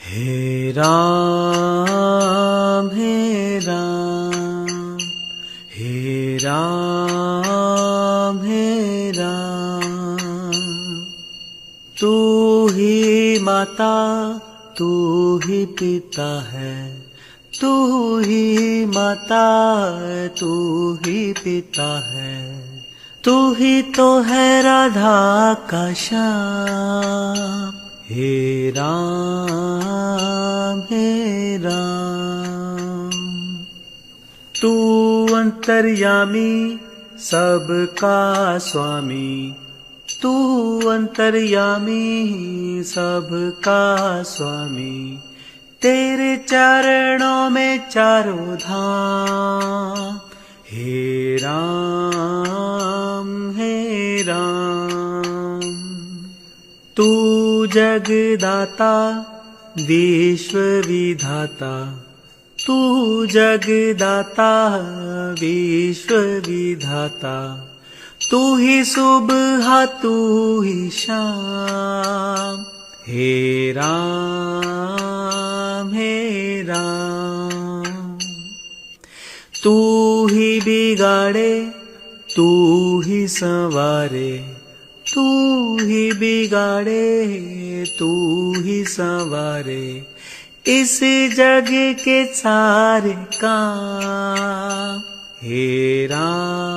हे राम हे राम हे राम हे राम। तू ही माता तू ही पिता है, तू ही माता तू ही पिता है, तू ही तो है राधा का श्याम। हे राम हे राम। तू अंतर्यामी सबका स्वामी, तू अंतर्यामी सबका स्वामी। तेरे चरणों में चारों धाम। हे राम हे राम। तू जगदाता विश्व विधाता, तू जगदाता विश्व विधाता। तू ही सुबह तू ही शाम। हे राम हे राम। तू ही बिगाड़े तू ही संवारे, तू ही बिगाड़े तू ही संवारे। इस जग के सारे काम। हे राम